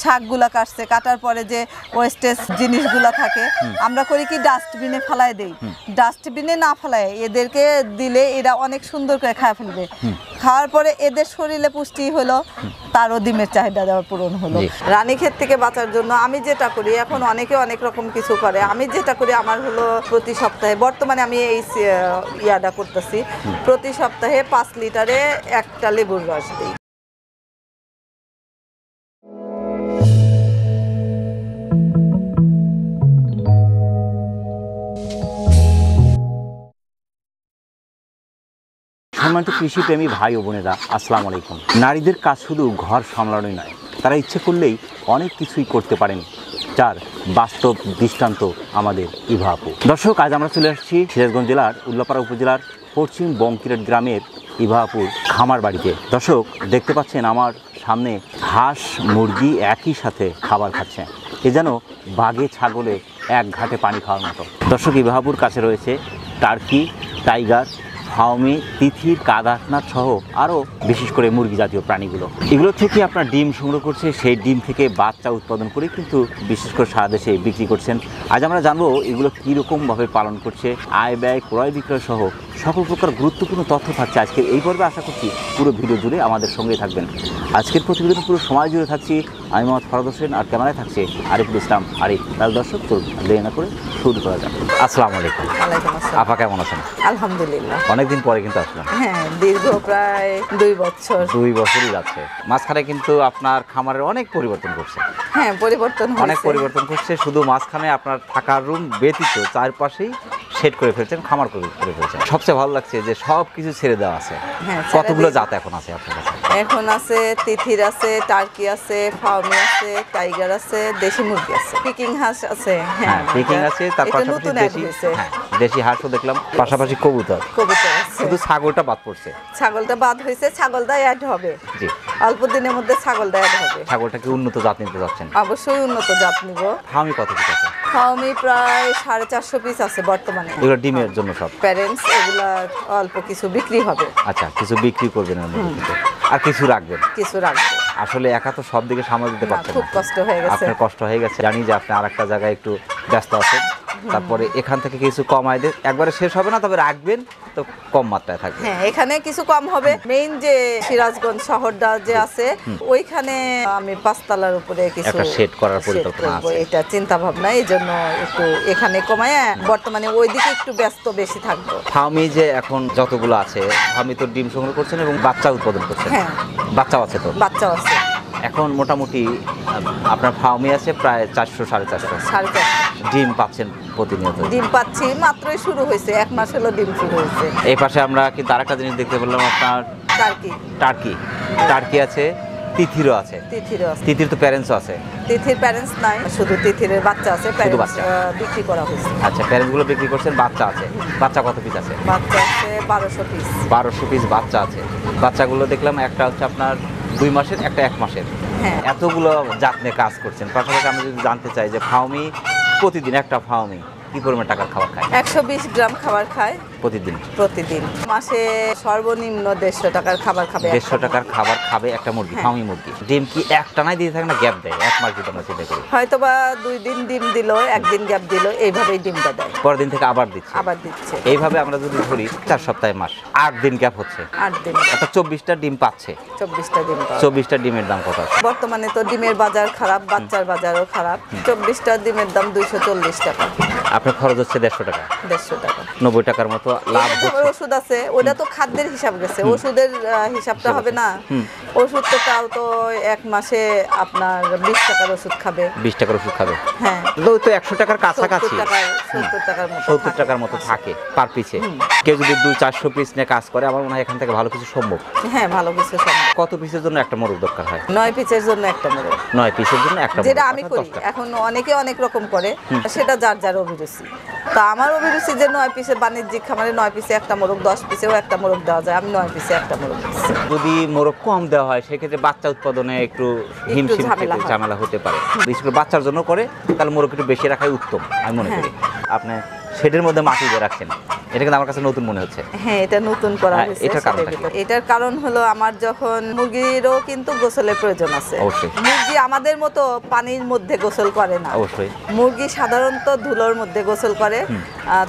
শাকগুলা কাটছে, কাটার পরে যে ওয়েস্টেজ জিনিসগুলা থাকে আমরা করি কি ডাস্টবিনে ফেলায় দেই। ডাস্টবিনে না ফেলায় এদেরকে দিলে এরা অনেক সুন্দর করে খাওয়া ফেলবে। খাওয়ার পরে এদের শরীরে পুষ্টি হলো, তারও ডিমের চাহিদা দেওয়া পূরণ হলো। রানীক্ষেত থেকে বাঁচার জন্য আমি যেটা করি, এখন অনেকে অনেক রকম কিছু করে, আমি যেটা করি আমার হলো প্রতি সপ্তাহে, বর্তমানে আমি এই ইয়াটা করতেছি, প্রতি সপ্তাহে 5 লিটারে একটা লেবুর রস দিই। সম্মানিত কৃষিপ্রেমী ভাই ও বোনেরা, আসসালামু আলাইকুম। নারীদের কাজ শুধু ঘর সামলানোই নয়, তারা ইচ্ছে করলেই অনেক কিছুই করতে পারেন, যার বাস্তব দৃষ্টান্ত আমাদের ইভা আপু। দর্শক, আজ আমরা চলে আসছি সিরাজগঞ্জ জেলার উল্লাপাড়া উপজেলার পশ্চিম বঙ্কিরেট গ্রামের ইভা আপুর খামার বাড়িতে। দর্শক, দেখতে পাচ্ছেন আমার সামনে হাঁস মুরগি একই সাথে খাবার খাচ্ছে, এ যেন বাঘে ছাগলে এক ঘাটে পানি খাওয়ার মতো। দর্শক, ইভা আপুর কাছে রয়েছে টার্কি, টাইগার, ফাউমি, তিথির, কাদাকনাথ সহ আরও বিশেষ করে মুরগি জাতীয় প্রাণীগুলো। এগুলো থেকে আপনার ডিম সংগ্রহ করছে, সেই ডিম থেকে বাচ্চা উৎপাদন করে কিন্তু বিশেষ করে সারা দেশে বিক্রি করছেন। আজ আমরা জানবো এগুলো কীরকমভাবে পালন করছে, আয় ব্যয়, ক্রয় বিক্রয় সহ সকল প্রকার গুরুত্বপূর্ণ তথ্য থাকছে আজকের এই পর্বে। আশা করছি পুরো ভিডিও জুড়ে আমাদের সঙ্গে থাকবেন। আজকের প্রতিবেদন পুরো সময় জুড়ে থাকছি আমি মোহাম্মদ ফরহাদ হোসেন, আর ক্যামেরায় থাকছে আরিফুল ইসলাম আরিফ। তাহলে দর্শক, চলুন দেরি না করে শুরু করা যাক। আসসালামু আলাইকুম। আপা কেমন আছেন? আলহামদুলিল্লাহ। অনেকদিন পরে কিন্তু আসলাম। হ্যাঁ, দীর্ঘ প্রায় 2 বছর। 2 বছরই যাচ্ছে। মাঝখানে কিন্তু আপনার খামারের অনেক পরিবর্তন করছে। হ্যাঁ, পরিবর্তন অনেক পরিবর্তন করছে। শুধু মাঝখানে আপনার থাকার রুম ব্যতীত চারপাশেই সেট করে ফেলছেন, খামার করে ফেলছেন। সবচেয়ে ভালো লাগছে যে সব কিছু ছেড়ে দেওয়া আছে। কতগুলো জাত এখন আছে আপনার কাছে? এখন আছে তিথির আছে, টার্কি আছে, ফাউমি আছে, টাইগার আছে, দেশি মুরগি আছে, পিকিং হাঁস আছে। হ্যাঁ, পিকিং আছে, তার পাশাপাশি দেশি হাঁসও দেখলাম, পাশাপাশি কবুতর আছে। শুধু ছাগলটা বাদ পড়ছে। ছাগলটা বাদ হয়েছে, ছাগলটা অ্যাড হবে। জি, অল্প দিনের মধ্যে ছাগলটা অ্যাড হবে। ছাগলটা কি উন্নত জাত নিতে যাচ্ছেন? অবশ্যই উন্নত জাত নিব। ফাউমি কত পিস আছে? ফাউমি প্রায় 450 পিস আছে বর্তমানে। এগুলো ডিমের জন্য সব প্যারেন্টস, এগুলা অল্প কিছু বিক্রি হবে। আচ্ছা, কিছু বিক্রি করবেন আর কিছু রাখবেন? কিছু রাখবেন। আসলে একা তো সব দিকে সামাল দিতে পারছেন না, খুব কষ্ট হয়ে গেছে। আপনার কষ্ট হয়ে গেছে, জানি যে আপনি আরেকটা জায়গায় একটু ব্যস্ত আছেন। তারপরে এখান থেকে কিছু কমায় দেন, একবারে শেষ হবে না, তবে রাখবেন তো কম মাত্রায় থাকবে। হ্যাঁ, এখানে কিছু কম হবে। মেইন যে সিরাজগঞ্জ শহরটা যে আছে, ওইখানে আমি 5 তলার উপরে কিছু একটা সেট করার পরিকল্পনা আছে। এটা চিন্তা ভাবনা, এই জন্য একটু এখানে কমায় বর্তমানে ওইদিকে একটু ব্যস্ত বেশি থাকবো। ফার্মি যে এখন যতগুলো আছে, ফার্মি তো ডিম সংগ্রহ করছেন এবং বাচ্চা উৎপাদন করছেন। হ্যাঁ, বাচ্চাও আছে। তো বাচ্চাও আছে। এখন মোটামুটি আপনার ফার্মি আছে প্রায় 400 450 ডিম পাচ্ছেন প্রতিনিয়ত? ডিম পাচ্ছি, মাত্রই শুরু হয়েছে, 1 মাস হলো ডিম শুরু হয়েছে। এই পাশে আমরা কিন্তু আরেকটা জিনিস দেখতে পেলাম, আপনার টার্কি আছে, তিথিরও আছে। তিথির তো প্যারেন্টসও আছে? তিথির প্যারেন্টস নাই, শুধু তিথির বাচ্চা আছে। প্যারেন্টস বিক্রি করা হয়েছে। আচ্ছা, প্যারেন্টস গুলো বিক্রি করছেন, বাচ্চা আছে। বাচ্চা কত পিস আছে? বাচ্চা আছে 1200 পিস। 1200 পিস বাচ্চা আছে। বাচ্চাগুলো দেখলাম একটা হচ্ছে আপনার 2 মাসের, একটা 1 মাসের। হ্যাঁ, এতগুলো জাত নিয়ে কাজ করছেন। পাশাপাশি আমি যদি জানতে চাই যে ফার্মি প্রতিদিন একটা ফার্মি কি পরিমাণ টাকার খাবার খায়? 120 গ্রাম খাবার খায় প্রতিদিন। মাসে সর্বনিম্ন 150 টাকার খাবার খাবে। 150 টাকার খাবার খাবে একটা মুরগি, ফার্মি মুরগি। ডিম কি একটানাই দিয়ে থাকে না গ্যাপ দেয়? 1 মাস যদি আমরা চিন্তা করি, হয়তোবা 2 দিন ডিম দিল, 1 দিন গ্যাপ দিল, এইভাবেই ডিমটা দেয়। পরের দিন থেকে আবার দিচ্ছে। এইভাবে আমরা যদি ধরি 4 সপ্তাহে মাস, 8 দিন গ্যাপ হচ্ছে। 8 দিন, অর্থাৎ 24টা ডিম পাচ্ছে। 24টা ডিমের দাম কত আছে বর্তমানে? তো ডিমের বাজার খারাপ, বাচ্চার বাজারও খারাপ। 24টা ডিমের দাম 240 টাকা। আপনার খরচ হচ্ছে 150 টাকা। 90 টাকার মতো লাভ হচ্ছে। ওষুধ আছে, ওটা তো খাদ্যের হিসাব গেছে, ওষুধের হিসাবটা হবে না। ওষুধ তো তাও তো 1 মাসে আপনার 20 টাকার ওষুধ খাবে। 20 টাকার ওষুধ খাবে। হ্যাঁ, তো 100 টাকার কাছাকাছি, 70 টাকার মতো থাকে পার পিছে। কেউ যদি 200-400 পিস নিয়ে কাজ করে, আমার মনে হয় এখান থেকে ভালো কিছু সম্ভব। হ্যাঁ, ভালো কিছু সম্ভব। কত পিসের জন্য একটা মোরগ দরকার হয়? 9 পিসের জন্য একটা মোরগ। 9 পিসের জন্য একটা মোরগ, যেটা আমি করি। এখন অনেকে অনেক রকম করে, সেটা যার যার অভিরুচি। তা আমার অভিরুচি যে 9 পিসে বাণিজ্যিক খামারে 9 পিসে একটা মোরগ, 10 পিসেও একটা মোরগ দেওয়া যায়। আমি 9 পিসে একটা মোরগ দিচ্ছি। যদি মোরগ কম দেওয়া হয়, সেক্ষেত্রে বাচ্চা উৎপাদনে একটু হিমশিম ঝামেলা হতে পারে। বিশেষ করে বাচ্চার জন্য করে, তাহলে মোরগ একটু বেশি রাখাই উত্তম আমি মনে করি। আপনি শেডের মধ্যে মাটি দিয়ে রাখছেন, এটা কিন্তু আমার কাছে নতুন মনে হচ্ছে। হ্যাঁ, এটা নতুন করা হ্যাঁ, হয়েছে। এটার কারণটা সেটার কি? ভিতরে। এটার কারণ হলো আমার যখন মুরগিরও কিন্তু গোসলের প্রয়োজন আছে। অবশ্যই। মুরগি আমাদের মতো পানির মধ্যে গোসল করে না। অবশ্যই। মুরগি সাধারণত ধুলোর মধ্যে গোসল করে।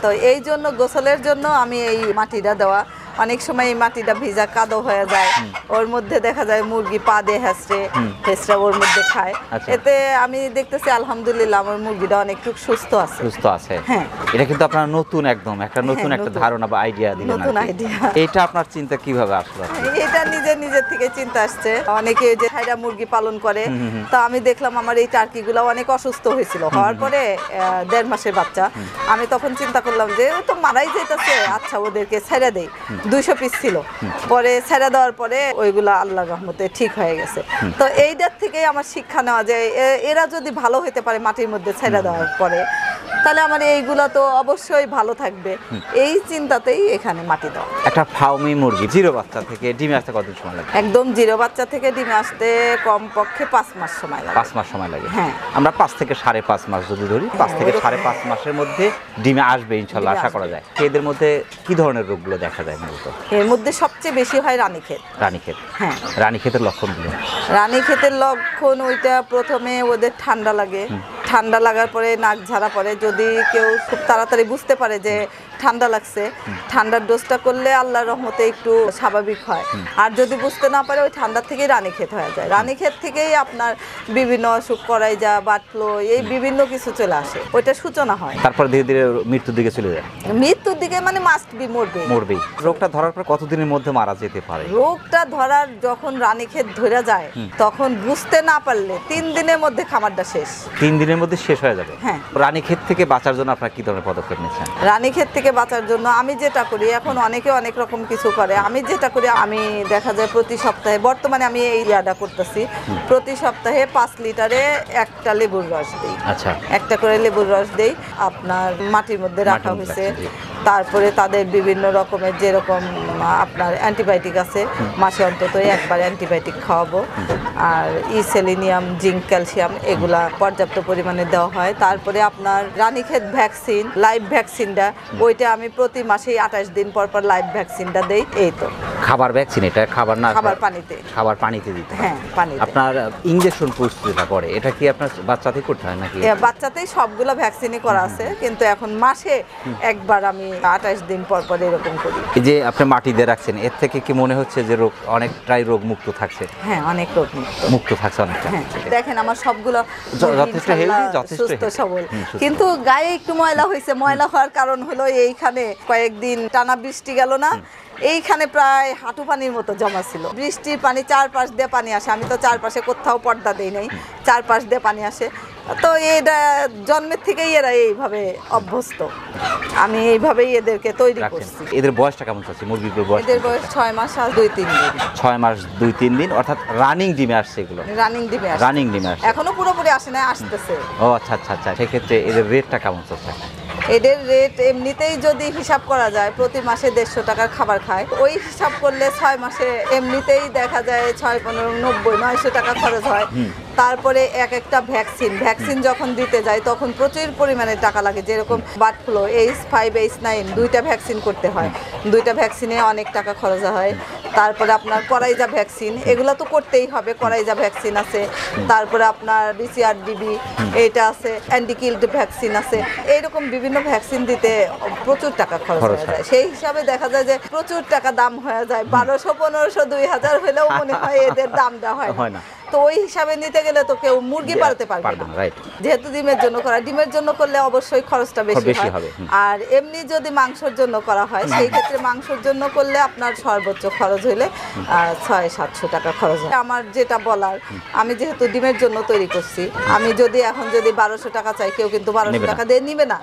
তো এই জন্য গোসলের জন্য আমি এই মাটিটা দেওয়া। অনেক সময় এই মাটিটা ভিজা কাদো হয়ে যায়, ওর মধ্যে দেখা যায় মুরগি পা দিয়ে হেঁচড়ে ওর মধ্যে খায়। আচ্ছা। এতে আমি দেখতেছি আলহামদুলিল্লাহ আমার মুরগিটা অনেকটু সুস্থ আছে। সুস্থ আছে। হ্যাঁ। এটা কিন্তু আপনার নতুন একদম একটা নতুন হ্যাঁ, একটা নতুন। ধারণা বা আইডিয়া দিলেন। নতুন আর কি। idea। এটা আপনার চিন্তা কিভাবে আসলো? এটা নিজের থেকে চিন্তা আসছে। অনেকে যে হাইরা মুরগি পালন করে, তো আমি দেখলাম আমার এই টার্কিগুলো অনেক অসুস্থ হয়েছিল। হওয়ার পরে 1.5 মাসের বাচ্চা, আমি তখন চিন্তা করলাম যে ও তো মারাই যেতেছে, আচ্ছা ওদেরকে ছেড়ে দেই। 200 পিস ছিল, পরে ছেড়ে দেওয়ার পরে ওইগুলা আল্লাহর রহমতে ঠিক হয়ে গেছে। তো এইটার থেকেই আমার শিক্ষা নেওয়া যায় এরা যদি ভালো হতে পারে মাটির মধ্যে ছেড়ে দেওয়ার পরে, তাহলে আমার এইগুলা তো অবশ্যই ভালো থাকবে। এই চিন্তাতেই এখানে মাটি দেওয়া। একটা ফার্মি মুরগি জিরো বাচ্চা থেকে ডিমে আসতে কতদিন সময় লাগে? একদম জিরো বাচ্চা থেকে ডিমে আসতে কমপক্ষে 5 মাস সময় লাগে। 5 মাস সময় লাগে। হ্যাঁ। আমরা 5 থেকে 5.5 মাস যদি ধরি, 5 থেকে ওরকম। 5.5 মাসের মধ্যে ডিমে আসবে ইনশাল্লাহ, ডিমে আশা আসবে। করা যায়। এদের মধ্যে কি ধরনের রোগগুলো দেখা যায় মূলত? এর মধ্যে সবচেয়ে বেশি হয় রানীক্ষেত। রানীক্ষেত। হ্যাঁ। রানীক্ষেতের লক্ষণগুলো? রানীক্ষেতের লক্ষণ ওইটা প্রথমে ওদের ঠান্ডা লাগে। ঠান্ডা লাগার পরে নাক ঝাড়া পড়ে। যদি কেউ খুব তাড়াতাড়ি বুঝতে পারে যে ঠান্ডা লাগছে, ঠান্ডার ডোজটা করলে আল্লাহর রহমতে একটু স্বাভাবিক হয়। আর যদি বুঝতে না পারে ওই ঠান্ডা থেকেই রানীক্ষেত হয়ে যায়। রানীক্ষেত থেকেই আপনার বিভিন্ন অসুখ, করাইজা, বার্ড ফ্লু, এই বিভিন্ন কিছু চলে আসে, ওইটা সূচনা হয়। তারপর ধীরে ধীরে মৃত্যুর দিকে চলে যায়। মৃত্যুর দিকে মানে মাস্ট বি মরবেই। রোগটা ধরার পর কতদিনের মধ্যে মারা যেতে পারে? রোগটা ধরার যখন রানীক্ষেত ধরে যায় তখন বুঝতে না পারলে 3 দিনের মধ্যে খামারটা শেষ। 3 দিনের মধ্যে শেষ হয়ে যাবে। হ্যাঁ। রানীক্ষেত থেকে বাঁচার জন্য আপনারা কি ধরনের পদক্ষেপ নিচ্ছেন? রানীক্ষেত থেকে বাঁচার জন্য আমি যেটা করি, এখন অনেকে অনেক রকম কিছু করে, আমি যেটা করি, আমি দেখা যায় প্রতি সপ্তাহে, বর্তমানে আমি এই ইয়াটা করতেছি, প্রতি সপ্তাহে 5 লিটারে একটা লেবুর রস দিই। আচ্ছা। একটা করে লেবুর রস দেই, আপনার মাটির মধ্যে রাখা মাটির মধ্যে হয়েছে। রাখছেন, জি। তারপরে তাদের বিভিন্ন রকমের যেরকম আপনার অ্যান্টিবায়োটিক আছে, মাসে অন্তত একবার অ্যান্টিবায়োটিক খাওয়াবো। আর সেলিনিয়াম, জিঙ্ক, ক্যালসিয়াম এগুলা পর্যাপ্ত পরিমাণে দেওয়া হয়। তারপরে আপনার রানীক্ষেত ভ্যাকসিন, লাইভ ভ্যাকসিনটা, ওইটা আমি প্রতি মাসেই 28 দিন পর পর লাইভ ভ্যাকসিনটা দেই। এই তো খাবার ভ্যাকসিন, এটা খাবার না, খাবার পানিতে। খাবার পানিতে দিতে হয়। হ্যাঁ, পানিতে। আপনার ইনজেকশন প্রস্তুতিটা করে এটা কি আপনার বাচ্চাতেই করতে হয় নাকি? বাচ্চাতেই সবগুলো ভ্যাকসিনই করা আছে, কিন্তু এখন মাসে একবার আমি 28 দিন পর পর এরকম করি। এই যে আপনি মাটি দিয়ে রাখছেন, এর থেকে কি মনে হচ্ছে যে রোগ অনেকটাই রোগ মুক্ত থাকছে? হ্যাঁ, অনেক রোগ মুক্ত থাকছে অনেকটা। হ্যাঁ, দেখেন আমার সবগুলো যথেষ্ট ইনশাআল্লাহ healthy, যথেষ্ট সুস্থ healthy। সবল। সুস্থ। কিন্তু গায়ে একটু ময়লা হয়েছে। ময়লা হওয়ার কারণ হলো এইখানে কয়েকদিন টানা বৃষ্টি গেল না, এইখানে প্রায় হাঁটু পানির মতো জমা ছিল। বৃষ্টির পানি চারপাশ দিয়ে পানি আসে, আমি তো চারপাশে কোথাও পর্দা দেই নাই, চারপাশ দিয়ে পানি আসে। তো এটা জন্মের থেকেই এরা এইভাবে অভ্যস্ত, আমি এইভাবেই এদেরকে তৈরি রাখছেন। করছি। এদের বয়সটা কেমন চাচ্ছি? মুরগির বয়স? এদের বয়স 6 মাস আর 2-3 দিন। 6 মাস 2-3 দিন, অর্থাৎ রানিং ডিমে আসছে এগুলো। রানিং দিবে, রানিং ডিমে আসছে। এখনো পুরোপুরি আসে না, আসতেছে। ও আচ্ছা আচ্ছা আচ্ছা। সেক্ষেত্রে এদের রেটটা কেমন চাচ্ছে? এদের রেট এমনিতেই যদি হিসাব করা যায়, প্রতি মাসে 150 টাকার খাবার খায়, ওই হিসাব করলে 6 মাসে এমনিতেই দেখা যায় 6, 15, 90, 900 টাকা খরচ হয়। তারপরে একটা ভ্যাকসিন যখন দিতে যায় তখন প্রচুর পরিমাণে টাকা লাগে। যেরকম বার্ড ফ্লু, H5, H9 2টা ভ্যাকসিন করতে হয়, 2টা ভ্যাকসিনে অনেক টাকা খরচ হয়। তারপরে আপনার করাইজা ভ্যাকসিন, এগুলো তো করতেই হবে, করাইজা ভ্যাকসিন আছে। তারপরে আপনার BCRDB এটা আছে, অ্যান্টিকিল্ড ভ্যাকসিন আছে। এইরকম বিভিন্ন ভ্যাকসিন দিতে প্রচুর টাকা খরচ হয়ে যায়। সেই হিসাবে দেখা যায় যে প্রচুর টাকা দাম হয়ে যায়। 1200, 1500, 2000 হলেও মনে হয় এদের দামটা হয় না। তো ওই হিসাবে নিতে গেলে তো কেউ মুরগি পালতে পারবে না, যেহেতু ডিমের জন্য করা। ডিমের জন্য করলে অবশ্যই খরচটা বেশি হয়। আর এমনি যদি মাংসের জন্য করা হয়, সেই ক্ষেত্রে মাংসের জন্য করলে আপনার সর্বোচ্চ খরচ হইলে 600-700 টাকা খরচ হয়। আমার যেটা বলার, আমি যেহেতু ডিমের জন্য তৈরি করছি, আমি যদি এখন 1200 টাকা চাই, কেউ কিন্তু 1200 টাকা দিয়ে নিবে না,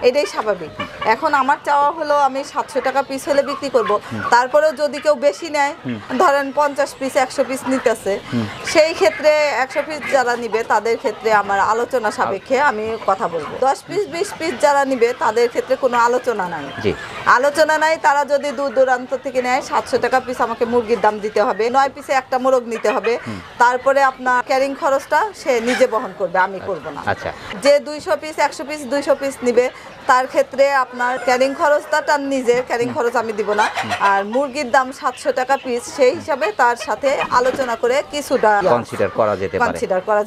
এটাই স্বাভাবিক। এখন আমার চাওয়া হলো আমি 700 টাকা পিস হলে বিক্রি করব। তারপরেও যদি কেউ বেশি নেয়, ধরেন 50 পিস 100 পিস নিতেছে, সেই ক্ষেত্রে 100 পিস যারা নিবে তাদের ক্ষেত্রে আমার আলোচনা সাপেক্ষে আমি কথা বলবো। 10 পিস 20 পিস যারা নিবে তাদের ক্ষেত্রে কোনো আলোচনা নাই। তারা যদি দূর দূরান্ত থেকে নেয়, 700 টাকা পিস আমাকে মুরগির দাম দিতে হবে, 9 পিসে একটা মোরগ নিতে হবে। তারপরে আপনার ক্যারিং খরচটা সে নিজে বহন করবে, আমি করব না। আচ্ছা। যে 200 পিস 100 পিস 200 পিস নিবে তার ক্ষেত্রে আপনার ক্যারিং খরচটা তার নিজের ক্যারিং খরচ আমি দিব না, আর মুরগির দাম 700 টাকা পিস, সেই হিসাবে তার সাথে আলোচনা করে কিছুটা কনসিডার করা যেতে পারে। কনসিডার করা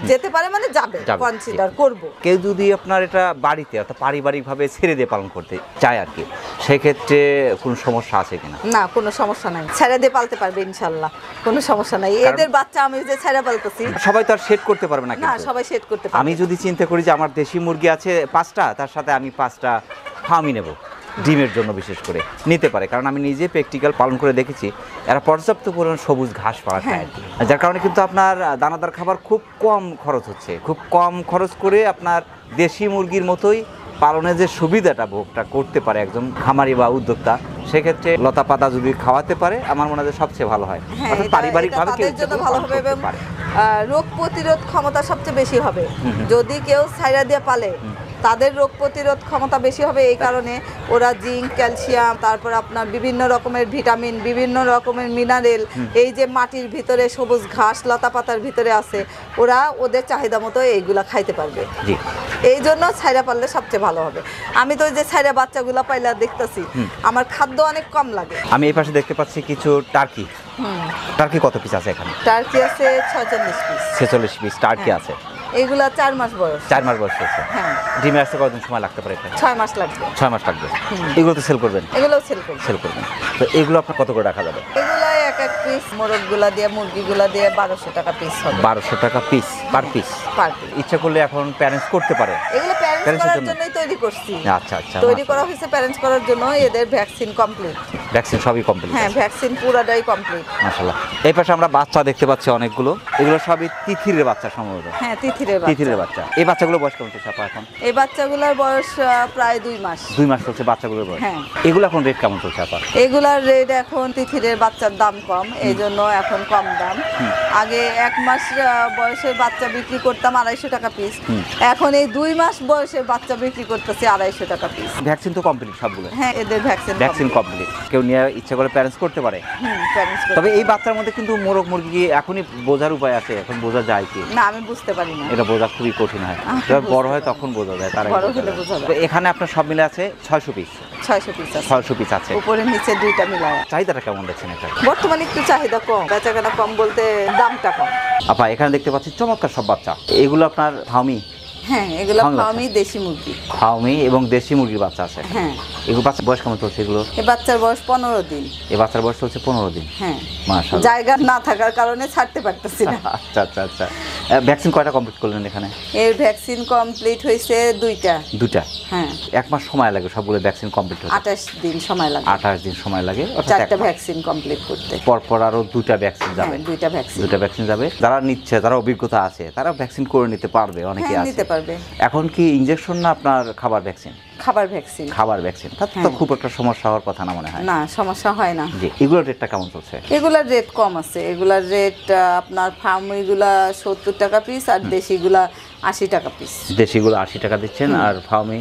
যেতে পারে মানে যাবে কনসিডার করব। কেউ যদি আপনার এটা বাড়িতে অর্থাৎ পারিবারিকভাবে ছেড়ে দিয়ে পালন করতে চায় আর কি, সেক্ষেত্রে কোনো সমস্যা আছে কিনা? না, কোনো সমস্যা নাই, ছেড়ে দিয়ে পালতে পারবে ইনশাল্লাহ, কোনো সমস্যা নাই। এদের বাচ্চা আমি যে ছেড়ে পালতেছি, সবাই তো আর সেট করতে পারবে না না কিন্তু। সবাই সেট করতে পারবে। আমি যদি চিন্তা করি যে আমার দেশি মুরগি আছে 5টা, তার সাথে আমি 5টা ফার্মই নেব ডিমের জন্য, বিশেষ করে নিতে পারে, কারণ আমি নিজে প্র্যাকটিক্যাল পালন করে দেখেছি এরা পর্যাপ্ত পরিমাণ সবুজ ঘাস পাওয়া যায় আর কি। যার কারণে কিন্তু আপনার দানাদার খাবার খুব কম খরচ হচ্ছে, খুব কম খরচ করে আপনার দেশি মুরগির মতোই পালনের যে সুবিধাটা ভোগটা করতে পারে একজন খামারি বা উদ্যোক্তা, সেক্ষেত্রে লতা পাতা যদি খাওয়াতে পারে আমার মনে হয় সবচেয়ে ভালো হয়। অর্থাৎ পারিবারিকভাবে কেউ জন্য ভালো হবে এবং পারে। রোগ প্রতিরোধ ক্ষমতা সবচেয়ে বেশি হবে যদি কেউ ছাইরা দিয়ে পালে, তাদের রোগ প্রতিরোধ ক্ষমতা বেশি হবে। এই কারণে ওরা জিঙ্ক, ক্যালসিয়াম, তারপর আপনার বিভিন্ন রকমের ভিটামিন, বিভিন্ন রকমের মিনারেল, এই যে মাটির ভিতরে সবুজ ঘাস লতা পাতার ভিতরে আছে, ওরা ওদের চাহিদা মতো এইগুলা খাইতে পারবে। এই জন্য ছাইরা পাললে সবচেয়ে ভালো হবে। আমি তো ওই যে ছাইরা বাচ্চাগুলা পাইলা দেখতেছি, আমার খাদ্য অনেক কম লাগে। আমি এই পাশে দেখতে পাচ্ছি কিছু টার্কি। টার্কি কত পিস আছে এখানে? টার্কি আছে 46 পিস। 46 পিস টার্কি আছে। এগুলা 4 মাস বয়স। 4 মাস বয়স হয়েছে। হ্যাঁ। ডিমে আসতে কতদিন সময় লাগতে পারে? 6 মাস লাগবে। 6 মাস লাগবে। এগুলো তো সেল করবেন? এগুলোও সেল করব। সেল করবেন। তো এগুলো আপনার কত করে রাখা যাবে? এগুলো এক পিস মোরগগুলা দিয়ে, মুরগিগুলা দিয়ে 1200 টাকা পিস হবে। 1200 টাকা piece per piece. Per piece. ইচ্ছা করলে এখন প্যারেন্টস করতে পারে। এগুলো প্যারেন্টস করার জন্যই তৈরি করছি। আচ্ছা আচ্ছা। তৈরি করা হয়েছে প্যারেন্টস করার জন্য। এদের ভ্যাকসিন কমপ্লিট। ভ্যাকসিন সবই কমপ্লিট? হ্যাঁ, ভ্যাকসিন পুরাটাই কমপ্লিট। মাশাআল্লাহ। এই পাশে আমরা বাচ্চা দেখতে পাচ্ছি অনেকগুলো। এগুলো সবই তিথিরের বাচ্চা সম্ভবত। হ্যাঁ, তিথিরের বাচ্চা। তিথিরের বাচ্চা। এই বাচ্চাগুলো বয়স কেমন চলছে আপা এখন? এই বাচ্চাগুলোর বয়স প্রায় 2 মাস। 2 মাস চলছে বাচ্চাগুলোর বয়স। হ্যাঁ। এগুলো এখন রেট কেমন চলছে আপা? এগুলার রেট এখন তিথিরের বাচ্চার দাম কম, এই জন্য এখন কম দাম। আগে 1 মাস বয়সের বাচ্চা বিক্রি করতাম 250 টাকা পিস, এখন এই 2 মাস বয়সের বাচ্চা বিক্রি করতেছি 250 টাকা পিস। ভ্যাকসিন তো কমপ্লিট সবগুলো? হ্যাঁ, এদের ভ্যাকসিন কমপ্লিট। কেউ নিয়ে ইচ্ছা করে প্যারেন্টস করতে পারে। তবে এই বাচ্চার মধ্যে কিন্তু মোরগ মুরগি এখনই বোঝার উপায় আছে, এখন বোঝা যায় কি? না, আমি বুঝতে পারি না। এটা বোঝা খুবই কঠিন হয়, যখন বড় হয় তখন বোঝা যায়। তার বড় হলে বোঝা যায়। তো এখানে আপনার সব মিলে আছে 600 পিস। 600 পিস আছে। 600 পিস আছে। উপরে নিচে দুইটা মিলায়। চাহিদাটা কেমন দেখছেন এটা? বর্তমানে একটু চাহিদা কম, বেচাকেনা কম বলতে দামটা কম। আপা এখানে দেখতে পাচ্ছি চমৎকার সব বাচ্চা। এগুলো আপনার ফার্মি? হ্যাঁ, এগুলো ফার্মি দেশি মুরগি। ফার্মি এবং দেশি মুরগির বাচ্চা আছে। হ্যাঁ। এগুলো বাচ্চার বয়স কেমন চলছে এগুলো? এই বাচ্চার বয়স 15 দিন। এই বাচ্চার বয়স চলছে 15 দিন? হ্যাঁ। মাশাআল্লাহ। জায়গা না থাকার কারণে ছাড়তে পারতেছি না। আচ্ছা আচ্ছা আচ্ছা। ভ্যাকসিন কয়টা কমপ্লিট করলেন এখানে? এর ভ্যাকসিন কমপ্লিট হয়েছে 2টা। 2টা? হ্যাঁ। 1 মাস সময় লাগে সবগুলো ভ্যাকসিন কমপ্লিট হতে? 28 দিন সময় লাগে। 28 দিন সময় লাগে। 4টা ভ্যাকসিন কমপ্লিট করতে। পরপর আরো 2টা ভ্যাকসিন যাবে? হ্যাঁ, 2টা ভ্যাকসিন। 2টা ভ্যাকসিন যাবে। যারা নিচ্ছে, যারা অভিজ্ঞতা আছে, তারা ভ্যাকসিন করে নিতে পারবে, অনেকে হ্যাঁ, আছে। নিতে পারবে। এখন কি ইনজেকশন না আপনার খাবার ভ্যাকসিন? খাবার ভ্যাকসিন। খাবার ভ্যাকসিন। তাতে তো খুব একটা সমস্যা হওয়ার কথা না মনে হয়। না, সমস্যা হয় না। জি। এগুলোর রেটটা কেমন চলছে? এগুলার রেট কম আছে। এগুলার রেট আপনার ফার্মিগুলা 70 টাকা পিস আর দেশিগুলা 80 টাকা পিস। দেশিগুলো 80 টাকা দিচ্ছেন আর ফার্মি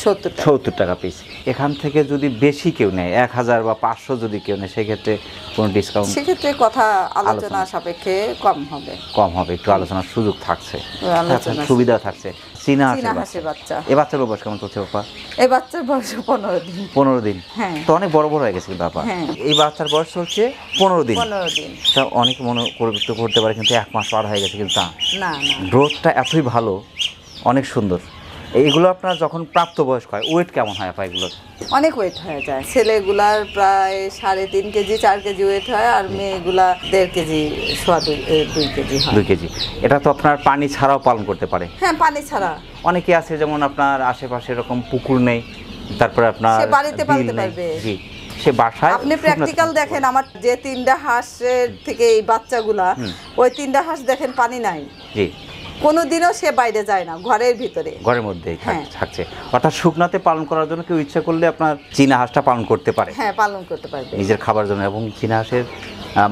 70 টাকা পিস। এখান থেকে যদি বেশি কেউ নেয়, 1000 বা 500 যদি কেউ নেয়, সেক্ষেত্রে কোনো ডিসকাউন্ট? সেক্ষেত্রে কথা আলোচনা সাপেক্ষে কম হবে। কম হবে, একটু আলোচনার সুযোগ থাকছে, আলোচনা সুবিধা থাকছে। চীনা হাঁসের বাচ্চা। এই বাচ্চার বয়স কেমন চলছে বাবা? এই বাচ্চার বয়স 15 দিন। 15 দিন? হ্যাঁ। তো অনেক বড় বড় হয়ে গেছে কিন্তু বাবা। হ্যাঁ। এই বাচ্চার বয়স চলছে 15 দিন। 15 দিন। তা অনেক মনে করতে পারে কিন্তু 1 মাস পার হয়ে গেছে, কিন্তু তা না। গ্রোথটা এতই ভালো, অনেক সুন্দর। এইগুলো আপনার যখন প্রাপ্তবয়স্ক হয় ওয়েট কেমন হয় আপা এগুলোর? অনেক ওয়েট হয়ে যায়। ছেলেগুলার প্রায় 3.5 কেজি 4 কেজি ওয়েট হয়, আর মেয়েগুলা 1.5 কেজি 2 কেজি হয়। 2 কেজি। এটা তো আপনার পানি ছাড়াও পালন করতে পারে? হ্যাঁ, পানি ছাড়া। অনেকে আছে যেমন আপনার আশেপাশে এরকম পুকুর নেই, তারপরে আপনার সে বাড়িতে পালতে পারবে। জি। সে বাসায় আপনি প্র্যাকটিক্যাল দেখেন, আমার যে 3টা হাঁসের থেকে এই বাচ্চাগুলা, ওই 3টা হাঁস দেখেন পানি নাই। জি। কোনোদিনও সে বাইরে যায় না, ঘরের ভিতরে, ঘরের মধ্যেই থাকছে। অর্থাৎ শুকনাতে পালন করার জন্য কেউ ইচ্ছা করলে আপনার চীনা হাঁসটা পালন করতে পারে। হ্যাঁ, পালন করতে পারবে নিজের খাবার জন্য। এবং চীনা হাঁসের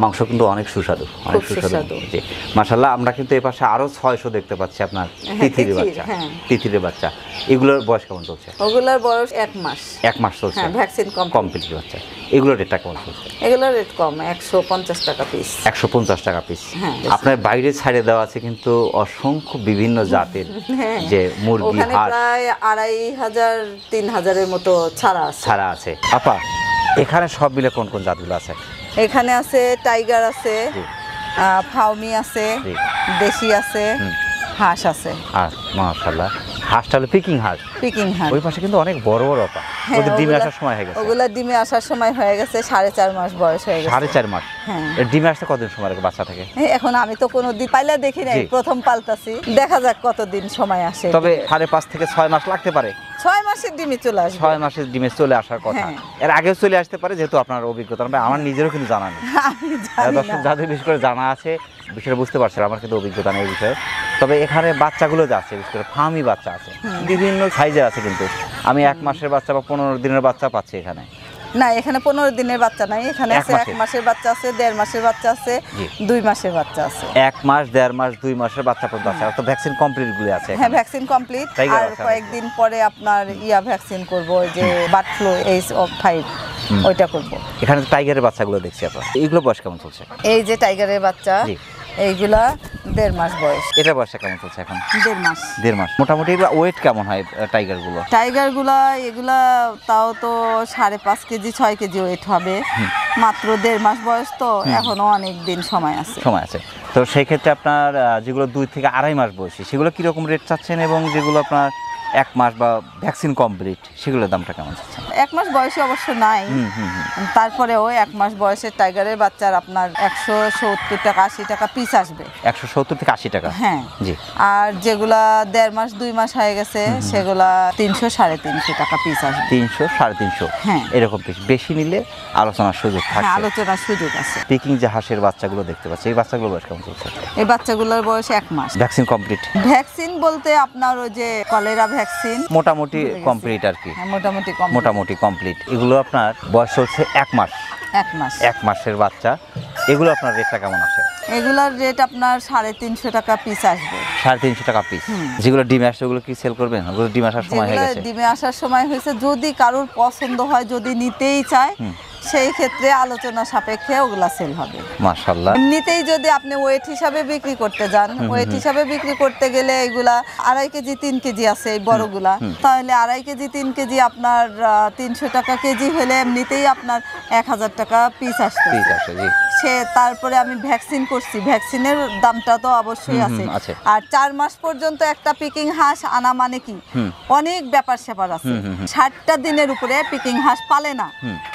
মাংস কিন্তু অনেক সুস্বাদু, অনেক সুস্বাদু। জি। মাশাআল্লাহ। আমরা কিন্তু এই পাশে আরো 600 দেখতে পাচ্ছি আপনার তিথিরের বাচ্চা। তিথিরের বাচ্চা। এগুলোর বয়স কেমন চলছে? ওগুলোর বয়স 1 মাস। 1 মাস চলছে। হ্যাঁ, ভ্যাকসিন কমপ্লিট বাচ্চা। এগুলোর রেটটা কেমন চলছে? এগুলোর রেট কম, 150 টাকা পিস। 150 টাকা পিস। হ্যাঁ। আপনার বাইরে ছাড়ে দেওয়া আছে কিন্তু অসংখ্য বিভিন্ন জাতের হ্যাঁ। যে মুরগি, ওখানে হাঁস প্রায় 2500-3000-এর মতো ছাড়া আছে। ছাড়া আছে। আপা, এখানে সব মিলে কোন কোন জাতগুলো আছে? এখানে আছে টাইগার আছে, জি। ফাউমি আছে, জি। দেশি আছে, হাঁস আছে। আর মাশাআল্লাহ, হাঁসটা হলো পিকিং হাঁস। পিকিং হাঁস। ওই পাশে কিন্তু অনেক বড় বড় আপা। হ্যাঁ, ওদের ডিমে ওগুলা- আসার সময় হয়ে গেছে। ওগুলা ডিমে আসার সময় হয়ে গেছে, 4.5 মাস বয়স হয়ে গেছে। 4.5 মাস। হ্যাঁ। এর ডিমে আসতে কতদিন সময় লাগে বাচ্চা থেকে? এখন আমি তো কোনো দিন পাইলা দেখি নাই, জি। প্রথম পালতাছি, দেখা যাক কতদিন সময় আসে। তবে 5.5 থেকে 6 মাস লাগতে পারে। 6 মাসের ডিমে চলে আসবে। 6 মাসের ডিমে চলে আসার কথা। হ্যাঁ। এর আগেও চলে আসতে পারে, যেহেতু আপনার অভিজ্ঞতা। আমার নিজেরও কিন্তু জানা নেই। আমি জানি দর্শক না। যাদের বিশেষ করে জানা আছে বিষয়টা বুঝতে পারছে, আমার কিন্তু অভিজ্ঞতা নেই এই বিষয়ে। তবে এখানে বাচ্চাগুলো যাচ্ছে, বিশেষ করে ফার্মি বাচ্চা আছে, বিভিন্ন সাইজের আছে। কিন্তু আমি 1 মাসের বাচ্চা বা 15 দিনের বাচ্চা পাচ্ছি এখানে। না, এখানে 15 দিনের বাচ্চা নাই, এখানে এক আছে মাসের। 1 মাসের বাচ্চা আছে, 1.5 মাসের বাচ্চা আছে, জি। 2 মাসের বাচ্চা আছে। 1 মাস, 1.5 মাস, 2 মাসের বাচ্চা পর্যন্ত আছে। আর তো ভ্যাকসিন কমপ্লিট গুলো আছে হ্যাঁ, এখানে। Vaccine complete. Tiger আর আছে। কয়েকদিন পরে আপনার ভ্যাকসিন করব, ওই যে বার্ড ফ্লু H5 ওইটা করব। এখানে তো টাইগারের বাচ্চাগুলো দেখছি আপনার। এগুলো বয়স কেমন চলছে? এই যে টাইগারের বাচ্চা, জি। এইগুলা 1.5 মাস বয়স। এটা বয়সটা কেমন চলছে এখন? 1.5 মাস। 1.5 মাস। মোটামুটি ওয়েট কেমন হয় টাইগার গুলো? টাইগার গুলা এগুলা তাও তো 5.5 কেজি 6 কেজি ওয়েট হবে, মাত্র 1.5 মাস বয়স, তো এখনো অনেক দিন সময় আছে। সময় আছে। তো সেই ক্ষেত্রে আপনার যেগুলো 2 থেকে 2.5 মাস বয়সী, সেগুলো কিরকম রেট চাচ্ছেন? এবং যেগুলো আপনার 1 মাস বা ভ্যাকসিন কমপ্লিট, সেগুলোর দামটা কেমন চাচ্ছেন? 1 মাস বয়সে অবশ্য নাই, তারপরেও 1 মাস বয়সের টাইগারের বাচ্চার আপনার 170 টাকা 80 টাকা পিস আসবে। 170 থেকে 80 টাকা। হ্যাঁ। জি। আর যেগুলা 1.5 মাস 2 মাস হয়ে গেছে, সেগুলা 300-350 টাকা পিস আসবে। 300, 350 হ্যাঁ। এরকম পিস। বেশি নিলে আলোচনার সুযোগ হ্যাঁ, থাকছে। আলোচনার সুযোগ আছে। পিকিং যে হাঁসের বাচ্চাগুলো দেখতে পাচ্ছি, এই বাচ্চাগুলো বয়স কেমন চলছে? এই বাচ্চাগুলোর বয়স 1 মাস। Vaccine complete? ভ্যাকসিন বলতে আপনার ওই যে কলেরা ভ্যাকসিন মোটামুটি কমপ্লিট আর কি। হ্যাঁ, মোটামুটি কম। মোটামুটি কমপ্লিট। এগুলো আপনার বয়স চলছে 1 মাস। 1 মাস। 1 মাসের বাচ্চা। এগুলো আপনার রেটটা কেমন আসে? এগুলার রেট আপনার 350 টাকা পিস আসবে। 350 টাকা পিস। যেগুলো ডিম আসছে ওগুলো কি সেল করবেন? ওগুলো ডিম আসার সময় হয়ে যেগুলো গেছে। ডিমে আসার সময় হয়েছে, যদি কারোর পছন্দ হয়, যদি নিতেই চায়, সেই ক্ষেত্রে আলোচনা সাপেক্ষে ওগুলা সেল হবে। মাশাআল্লাহ। এমনিতেই যদি আপনি ওয়েট হিসাবে বিক্রি করতে যান, ওয়েট হিসাবে বিক্রি করতে গেলে এগুলা 2.5 কেজি 3 কেজি আছে এই বড়গুলা, তাহলে 2.5 কেজি 3 কেজি আপনার 300 টাকা কেজি হলে এমনিতেই আপনার 1000 টাকা পিস আসবে। ঠিক আছে, জি। সে তারপরে আমি ভ্যাকসিন করছি, ভ্যাকসিনের দামটা তো অবশ্যই আছে। আছে। আর 4 মাস পর্যন্ত একটা পিকিং হাঁস আনা মানে কি অনেক ব্যাপার স্যাপার আছে। 60টা দিনের উপরে পিকিং হাঁস পালে না।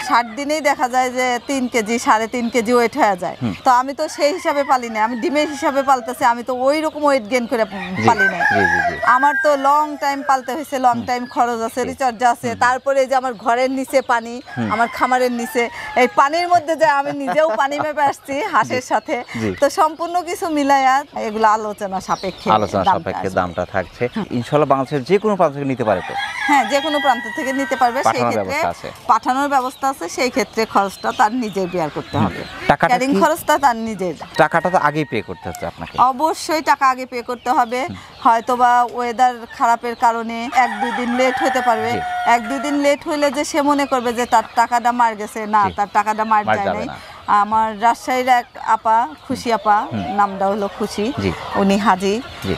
60 দিনেই দেখা যায় যে 3 কেজি 3.5 কেজি ওয়েট হয়ে যায়। তো আমি তো সেই হিসাবে পালি না, আমি ডিমের হিসাবে পালতেছি, আমি তো ওই রকম ওয়েট গেইন করে পালি না। জি, জি, জি। আমার তো লং টাইম পালতে হয়েছে, লং টাইম খরচ আছে, রিচার্জ আছে, তারপরে যে আমার ঘরের নিচে পানি, আমার খামারের নিচে, এই পানির মধ্যে যে আমি নিজেও পানি মেপে আসছি হাঁসের সাথে, জি। তো সম্পূর্ণ কিছু মিলাইয়া এগুলো আলোচনা সাপেক্ষে আলোচনা দামটা সাপেক্ষে আসবে। দামটা থাকছে। ইনশাআল্লাহ বাংলাদেশের যে কোনো প্রান্ত থেকে নিতে পারে তো? হ্যাঁ, যে কোনো প্রান্ত থেকে নিতে পারবে। সেই পাঠানোর ক্ষেত্রে ব্যবস্থা আছে? পাঠানোর ব্যবস্থা আছে, সেই ক্ষেত্রে খরচটা তার নিজের বিয়ার করতে হবে। টাকাটা ক্যারিং কি? খরচটা তার নিজের। টাকাটা তো আগেই পে করতে হচ্ছে আপনাকে। অবশ্যই টাকা আগে পে করতে হবে। হয়তোবা ওয়েদার খারাপের কারণে 1-2 দিন লেট হতে পারবে। জি। 1-2 দিন লেট হইলে যে সে মনে করবে যে তার টাকাটা মার গেছে, না, জি। তার টাকাটা মার মার যায় যাবে নাই। না। আমার রাজশাহীর এক আপা, খুশি আপা, নামটা হলো খুশি, জি। উনি হাজি। জি।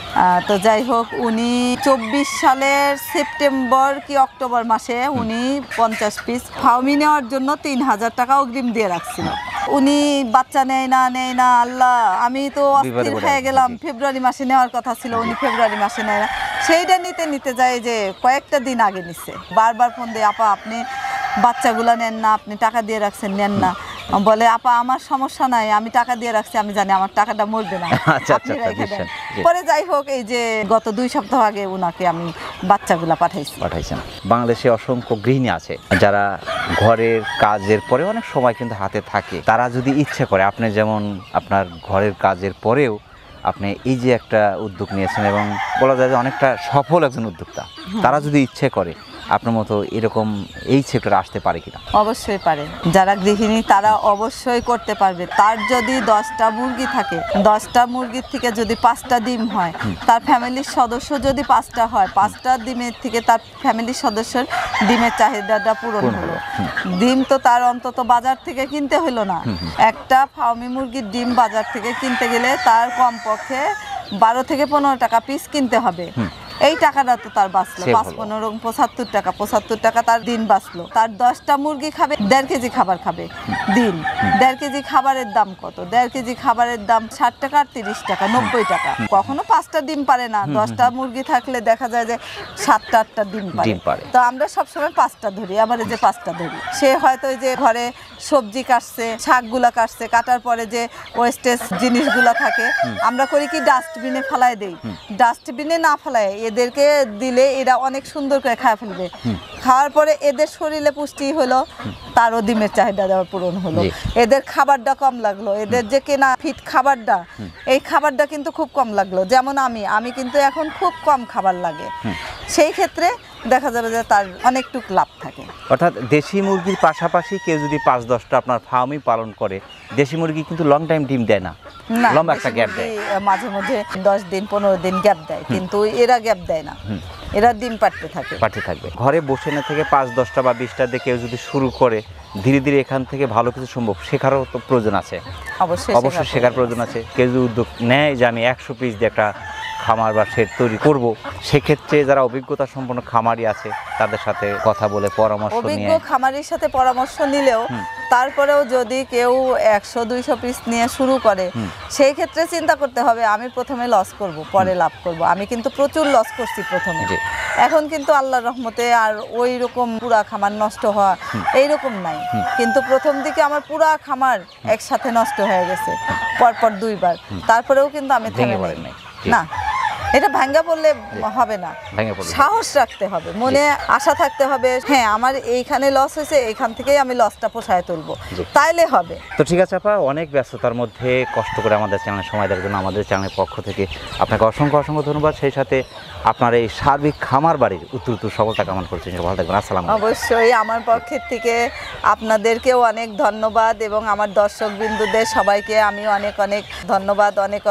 তো যাই হোক, উনি 24 সালের সেপ্টেম্বর কি অক্টোবর মাসে উনি 50 পিস ফাউমি নেওয়ার জন্য 3000 টাকা অগ্রিম দিয়ে রাখছিল। উনি বাচ্চা নেয় না, আল্লাহ, আমি তো অস্থির বিপদে পড়ে হয়ে গেছে, গেলাম। জি। ফেব্রুয়ারি মাসে নেওয়ার কথা ছিল, উনি ফেব্রুয়ারি মাসে নেয় না। সেইটা নিতে নিতে যায় যে কয়েকটা দিন আগে নিচ্ছে। বারবার ফোন দিয়ে, আপা আপনি বাচ্চাগুলা নেন না, আপনি টাকা দিয়ে রাখছেন, নেন না। বলে, আপা আমার সমস্যা নাই, আমি টাকা দিয়ে রাখছি, আমি জানি আমার টাকাটা মরবে না, আচ্ছা, আপনি আচ্ছা, রেখে দেন। বুঝছেন, জি। পরে যাই হোক, এই যে গত 2 সপ্তাহ আগে উনাকে আমি বাচ্চাগুলা পাঠাইছি। পাঠাইছেন। বাংলাদেশে অসংখ্য গৃহিণী আছে যারা ঘরের কাজের পরে অনেক সময় কিন্তু হাতে থাকে। তারা যদি ইচ্ছে করে, আপনি যেমন আপনার ঘরের কাজের পরেও আপনি এই যে একটা উদ্যোগ নিয়েছেন এবং বলা যায় যে অনেকটা সফল একজন উদ্যোক্তা, তারা যদি ইচ্ছে করে আপনার মতো এরকম এই সেক্টরে আসতে পারে কিনা? অবশ্যই পারে, যারা গৃহিণী তারা অবশ্যই করতে পারবে। তার যদি 10টা মুরগি থাকে, 10টা মুরগির থেকে যদি 5টা ডিম হয়, তার ফ্যামিলির সদস্য যদি 5টা হয়, 5টা ডিমের থেকে তার ফ্যামিলির সদস্যের ডিমের চাহিদাটা পূরণ হলো। ডিম তো তার অন্তত বাজার থেকে কিনতে হলো না। একটা ফার্মি মুরগির ডিম বাজার থেকে কিনতে গেলে তার কমপক্ষে 12 থেকে 15 টাকা পিস কিনতে হবে। এই টাকাটা তো তার বাঁচলো, 5-15 75 টাকা, 75 টাকা তার দিন বাঁচলো। তার 10টা মুরগি খাবে, 1.5 কেজি খাবার খাবে দিন। 1.5 কেজি খাবারের দাম কত? 1.5 কেজি খাবারের দাম 60 টাকা আর 30 টাকা, 90 টাকা। কখনো 5টা ডিম পারে না, 10টা মুরগি থাকলে দেখা যায় যে 7টা 8টা ডিম পারে। তো আমরা সবসময় 5টা ধরি, আবার যে 5টা ধরি। সে হয়তো ওই যে ঘরে সবজি কাটছে, শাকগুলা কাটছে, কাটার পরে যে ওয়েস্টেজ জিনিসগুলা থাকে, আমরা করি কি ডাস্টবিনে ফেলাই দেই। ডাস্টবিনে না ফেলায় এদেরকে দিলে এরা অনেক সুন্দর করে খায় ফেলবে। খাওয়ার পরে এদের শরীরে পুষ্টি হলো, তারও ডিমের চাহিদা দেওয়া পূরণ হলো। এদের খাবারটা কম লাগলো, এদের যে কেনা ফিট খাবারটা, এই খাবারটা কিন্তু খুব কম লাগলো। যেমন আমি কিন্তু এখন খুব কম খাবার লাগে, সেই ক্ষেত্রে দেখা যাবে যে তার অনেকটুক লাভ থাকে। অর্থাৎ দেশি মুরগির পাশাপাশি কেউ যদি 5-10টা আপনার ফার্মই পালন করে, দেশি মুরগি কিন্তু লং টাইম ডিম দেয় না, লম্বা একটা গ্যাপ দেয়। মাঝে মাঝে 10 দিন 15 দিন গ্যাপ দেয়, কিন্তু এরা গ্যাপ দেয় না, এরা ডিম পাড়তে থাকবে। ঘরে বসে না থেকে 5-10টা বা 20টা দিয়ে কেউ যদি শুরু করে, ধীরে ধীরে এখান থেকে ভালো কিছু সম্ভব। শেখারও তো প্রয়োজন আছে, অবশ্যই শেখার প্রয়োজন আছে। কেউ যদি উদ্যোগ নেয় যে আমি 100 পিস দিয়ে একটা খামার বা শেড তৈরি করব, সেক্ষেত্রে যারা অভিজ্ঞতা সম্পন্ন খামারি আছে তাদের সাথে কথা বলে পরামর্শ নিয়ে, অভিজ্ঞ খামারির সাথে পরামর্শ নিলেও তারপরেও যদি কেউ 100-200 পিস নিয়ে শুরু করে, সেই ক্ষেত্রে চিন্তা করতে হবে আমি প্রথমে লস করব, পরে লাভ করব। আমি কিন্তু প্রচুর লস করছি প্রথমে, এখন কিন্তু আল্লাহর রহমতে আর ওই রকম পুরা খামার নষ্ট হওয়া এইরকম নাই। কিন্তু প্রথম দিকে আমার পুরা খামার একসাথে নষ্ট হয়ে গেছে, পরপর 2বার। তারপরেও কিন্তু আমি থেমে যাইনি না। এটা ভাঙ্গা পড়লে হবে না, সাহস রাখতে হবে, মনে আশা থাকতে হবে, হ্যাঁ আমার এইখানে লস হয়েছে, এইখান থেকেই আমি লসটা পোষায় তুলবো, তাইলে হবে। তো ঠিক আছে আপা, অনেক ব্যস্ততার মধ্যে কষ্ট করে আমাদের চ্যানেলে সময় দেওয়ার জন্য আমাদের চ্যানেলের পক্ষ থেকে আপনাকে অসংখ্য ধন্যবাদ। সেই সাথে আপনার এই সার্বিক খামার বাড়ির উত্তর সফলতা কামনা করছি। ভালো থাকবেন, আসসালাম। অবশ্যই আমার পক্ষের থেকে আপনাদেরকেও অনেক ধন্যবাদ, এবং আমার দর্শক বিন্দুদের সবাইকে আমি অনেক ধন্যবাদ, অনেক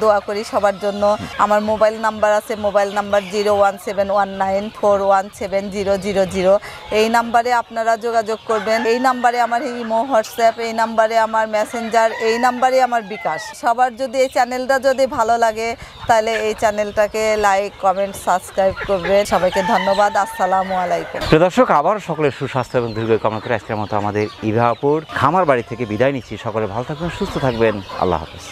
দোয়া করি সবার জন্য। আমার মোবাইল নাম্বার আছে, মোবাইল নাম্বার 01719417000। এই নাম্বারে আপনারা যোগাযোগ করবেন। এই নাম্বারে আমার ইমো, হোয়াটসঅ্যাপ, এই নাম্বারে আমার মেসেঞ্জার, এই নাম্বারে আমার বিকাশ। সবার যদি এই চ্যানেলটা যদি ভালো লাগে, তাহলে এই চ্যানেলটাকে লাইক, কমেন্ট, সাবস্ক্রাইব করবেন। সবাইকে ধন্যবাদ, আসসালামু আলাইকুম। প্রিয় দর্শক, আবার সকলের সুস্বাস্থ্য এবং দীর্ঘ কামনা করে আজকের মতো আমাদের ইভাপুর খামার বাড়ি থেকে বিদায় নিচ্ছি। সকলে ভালো থাকবেন, সুস্থ থাকবেন, আল্লাহ হাফেজ।